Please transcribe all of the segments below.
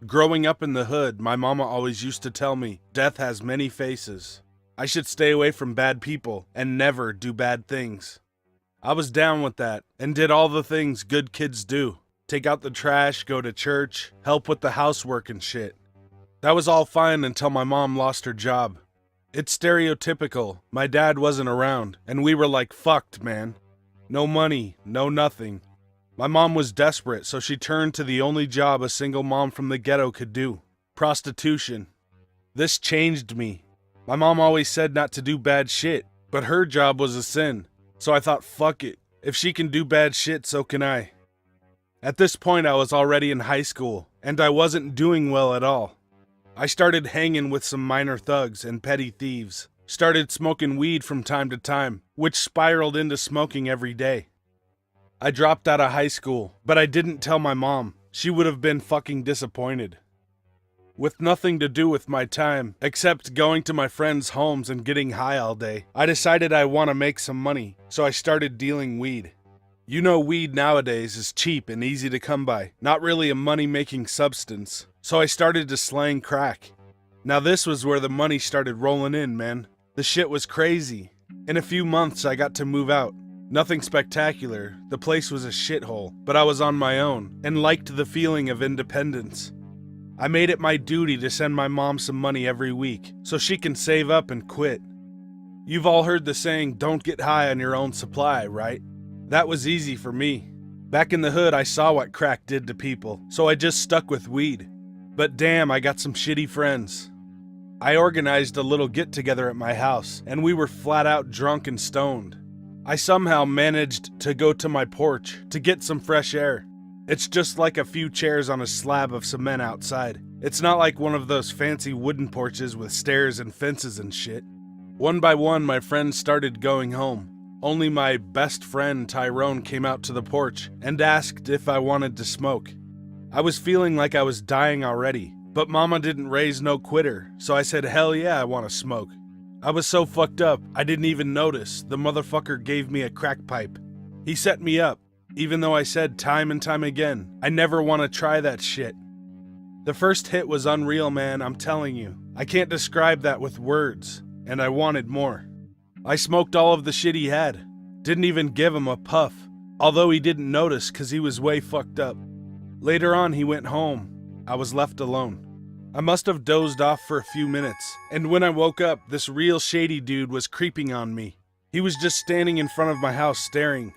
Growing up in the hood, my mama always used to tell me, death has many faces. I should stay away from bad people and never do bad things. I was down with that and did all the things good kids do. Take out the trash, go to church, help with the housework and shit. That was all fine until my mom lost her job. It's stereotypical. My dad wasn't around, and we were like fucked, man. No money, no nothing. My mom was desperate, so she turned to the only job a single mom from the ghetto could do: prostitution. This changed me. My mom always said not to do bad shit, but her job was a sin. So I thought, fuck it. If she can do bad shit, so can I. At this point, I was already in high school, and I wasn't doing well at all. I started hanging with some minor thugs and petty thieves. Started smoking weed from time to time, which spiraled into smoking every day. I dropped out of high school, but I didn't tell my mom. She would have been fucking disappointed. With nothing to do with my time, except going to my friends' homes and getting high all day, I decided I want to make some money, so I started dealing weed. You know, weed nowadays is cheap and easy to come by, not really a money-making substance, so I started to slang crack. Now this was where the money started rolling in, man. The shit was crazy. In a few months, I got to move out. Nothing spectacular, the place was a shithole, but I was on my own, and liked the feeling of independence. I made it my duty to send my mom some money every week, so she can save up and quit. You've all heard the saying, don't get high on your own supply, right? That was easy for me. Back in the hood, I saw what crack did to people, so I just stuck with weed. But damn, I got some shitty friends. I organized a little get-together at my house, and we were flat out drunk and stoned. I somehow managed to go to my porch to get some fresh air. It's just like a few chairs on a slab of cement outside. It's not like one of those fancy wooden porches with stairs and fences and shit. One by one, my friends started going home. Only my best friend Tyrone came out to the porch and asked if I wanted to smoke. I was feeling like I was dying already, but Mama didn't raise no quitter, so I said, hell yeah, I want to smoke. I was so fucked up, I didn't even notice. The motherfucker gave me a crack pipe. He set me up. Even though I said time and time again, I never want to try that shit. The first hit was unreal, man, I'm telling you. I can't describe that with words, and I wanted more. I smoked all of the shit he had. Didn't even give him a puff, although he didn't notice because he was way fucked up. Later on, he went home. I was left alone. I must have dozed off for a few minutes, and when I woke up, this real shady dude was creeping on me. He was just standing in front of my house staring.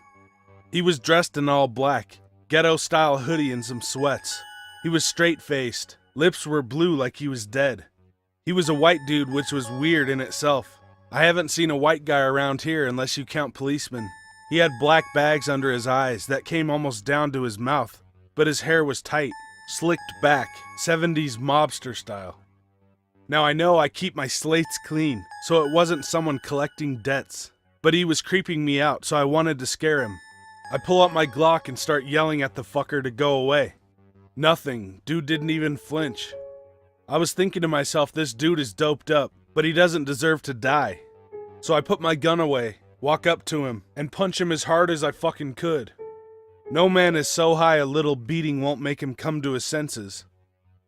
He was dressed in all black, ghetto-style hoodie and some sweats. He was straight-faced. Lips were blue like he was dead. He was a white dude, which was weird in itself. I haven't seen a white guy around here unless you count policemen. He had black bags under his eyes that came almost down to his mouth, but his hair was tight, slicked back, 70s mobster style. Now I know I keep my slates clean, so it wasn't someone collecting debts, but he was creeping me out, so I wanted to scare him. I pull out my Glock and start yelling at the fucker to go away. Nothing. Dude didn't even flinch. I was thinking to myself, this dude is doped up, but he doesn't deserve to die. So I put my gun away, walk up to him, and punch him as hard as I fucking could. No man is so high a little beating won't make him come to his senses.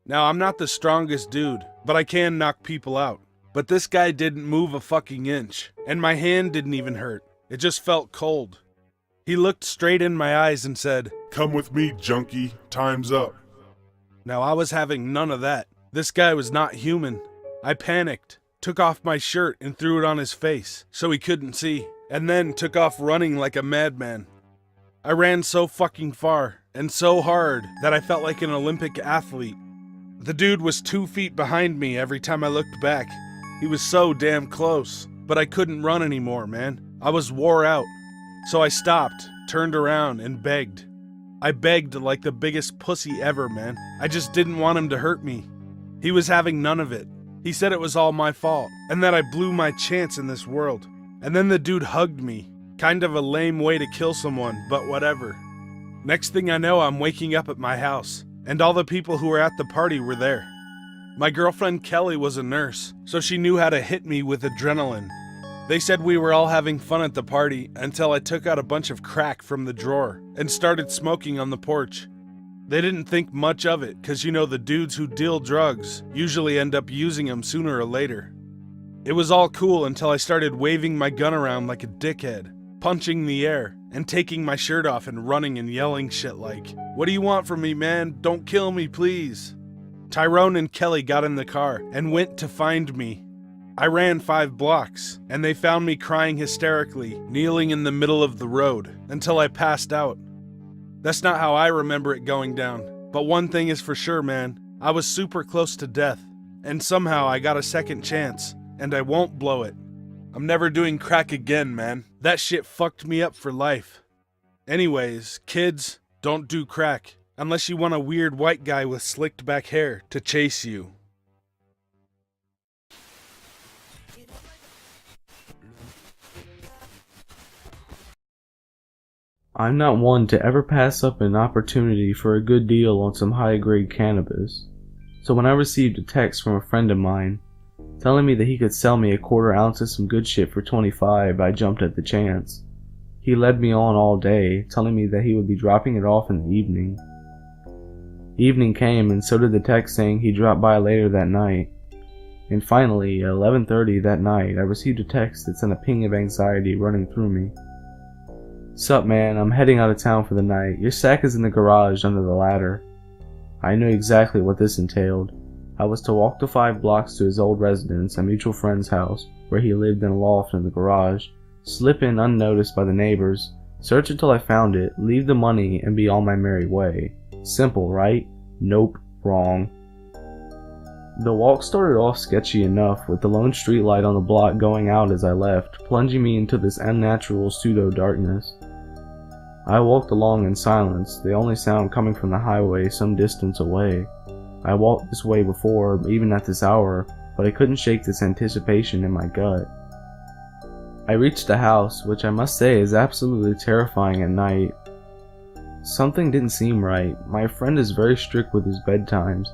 Now, I'm not the strongest dude, but I can knock people out. But this guy didn't move a fucking inch, and my hand didn't even hurt. It just felt cold. He looked straight in my eyes and said, "Come with me, junkie. Time's up." Now I was having none of that. This guy was not human. I panicked, took off my shirt and threw it on his face so he couldn't see, and then took off running like a madman. I ran so fucking far and so hard that I felt like an Olympic athlete. The dude was 2 feet behind me every time I looked back. He was so damn close, but I couldn't run anymore, man. I was wore out. So I stopped, turned around, and begged. I begged like the biggest pussy ever, man. I just didn't want him to hurt me. He was having none of it. He said it was all my fault, and that I blew my chance in this world. And then the dude hugged me. Kind of a lame way to kill someone, but whatever. Next thing I know, I'm waking up at my house, and all the people who were at the party were there. My girlfriend Kelly was a nurse, so she knew how to hit me with adrenaline. They said we were all having fun at the party until I took out a bunch of crack from the drawer and started smoking on the porch. They didn't think much of it, cause the dudes who deal drugs usually end up using them sooner or later. It was all cool until I started waving my gun around like a dickhead, punching the air, and taking my shirt off and running and yelling shit like, "What do you want from me, man? Don't kill me, please." Tyrone and Kelly got in the car and went to find me. I ran 5 blocks, and they found me crying hysterically, kneeling in the middle of the road, until I passed out. That's not how I remember it going down, but one thing is for sure, man. I was super close to death, and somehow I got a second chance, and I won't blow it. I'm never doing crack again, man. That shit fucked me up for life. Anyways, kids, don't do crack, unless you want a weird white guy with slicked back hair to chase you. I'm not one to ever pass up an opportunity for a good deal on some high-grade cannabis, so when I received a text from a friend of mine telling me that he could sell me a quarter ounce of some good shit for $25, I jumped at the chance. He led me on all day, telling me that he would be dropping it off in the evening. Evening came, and so did the text saying he'd drop by later that night. And finally, at 11:30 that night, I received a text that sent a ping of anxiety running through me. "Sup, man, I'm heading out of town for the night. Your sack is in the garage under the ladder." I knew exactly what this entailed. I was to walk the 5 blocks to his old residence, a mutual friend's house, where he lived in a loft in the garage, slip in unnoticed by the neighbors, search until I found it, leave the money, and be on my merry way. Simple, right? Nope, wrong. The walk started off sketchy enough, with the lone streetlight on the block going out as I left, plunging me into this unnatural pseudo-darkness. I walked along in silence, the only sound coming from the highway some distance away. I walked this way before, even at this hour, but I couldn't shake this anticipation in my gut. I reached the house, which I must say is absolutely terrifying at night. Something didn't seem right. My friend is very strict with his bedtimes.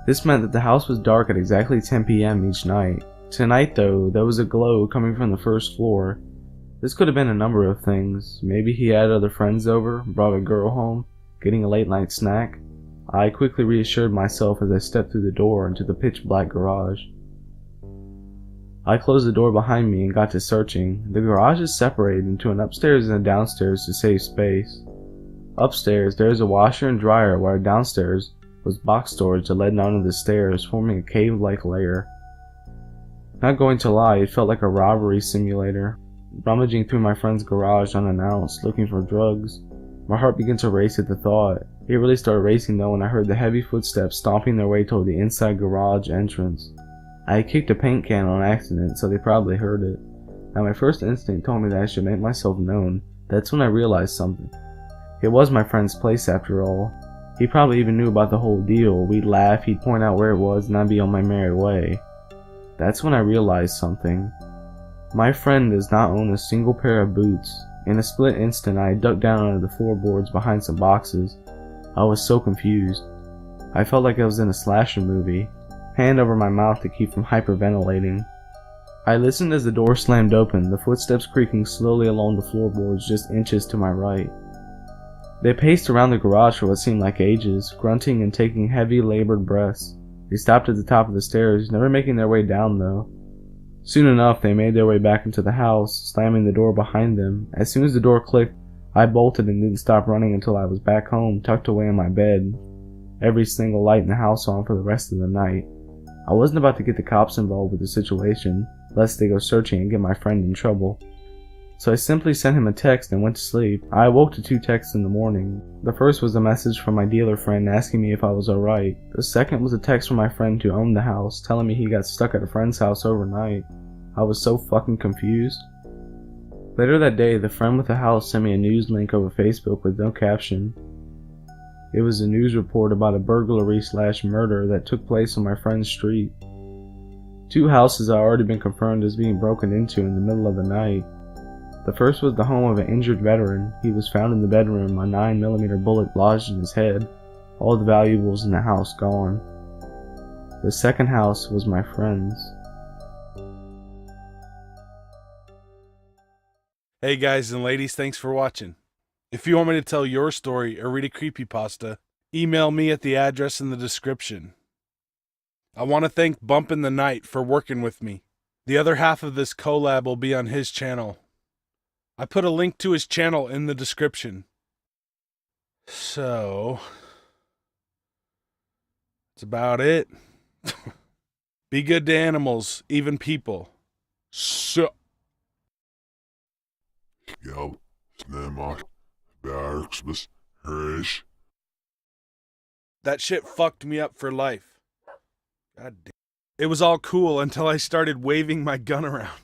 This meant that the house was dark at exactly 10 p.m. each night. Tonight, though, there was a glow coming from the first floor. This could have been a number of things. Maybe he had other friends over, brought a girl home, getting a late-night snack. I quickly reassured myself as I stepped through the door into the pitch-black garage. I closed the door behind me and got to searching. The garage is separated into an upstairs and a downstairs to save space. Upstairs, there is a washer and dryer, while downstairs was box storage that led down to the stairs, forming a cave-like lair. Not going to lie, it felt like a robbery simulator. Rummaging through my friend's garage unannounced, looking for drugs. My heart began to race at the thought. It really started racing though when I heard the heavy footsteps stomping their way toward the inside garage entrance. I had kicked a paint can on accident, so they probably heard it. Now my first instinct told me that I should make myself known. That's when I realized something. It was my friend's place after all. He probably even knew about the whole deal. We'd laugh, he'd point out where it was, and I'd be on my merry way. That's when I realized something. My friend does not own a single pair of boots. In a split instant, I ducked down under the floorboards behind some boxes. I was so confused. I felt like I was in a slasher movie, hand over my mouth to keep from hyperventilating. I listened as the door slammed open, the footsteps creaking slowly along the floorboards just inches to my right. They paced around the garage for what seemed like ages, grunting and taking heavy, labored breaths. They stopped at the top of the stairs, never making their way down though. Soon enough, they made their way back into the house, slamming the door behind them. As soon as the door clicked, I bolted and didn't stop running until I was back home, tucked away in my bed. Every single light in the house on for the rest of the night. I wasn't about to get the cops involved with the situation, lest they go searching and get my friend in trouble. So I simply sent him a text and went to sleep. I awoke to 2 texts in the morning. The first was a message from my dealer friend asking me if I was alright. The second was a text from my friend who owned the house, telling me he got stuck at a friend's house overnight. I was so fucking confused. Later that day, the friend with the house sent me a news link over Facebook with no caption. It was a news report about a burglary/murder that took place on my friend's street. 2 houses had already been confirmed as being broken into in the middle of the night. The first was the home of an injured veteran. He was found in the bedroom, a 9mm bullet lodged in his head, all the valuables in the house gone. The second house was my friend's. Hey guys and ladies, thanks for watching. If you want me to tell your story or read a creepypasta, email me at the address in the description. I want to thank BumpInTheNight for working with me. The other half of this collab will be on his channel. I put a link to his channel in the description. So, that's about it. Be good to animals, even people. So. Ja, snämmar, bärksbes, hrish. That shit fucked me up for life. God damn. It was all cool until I started waving my gun around.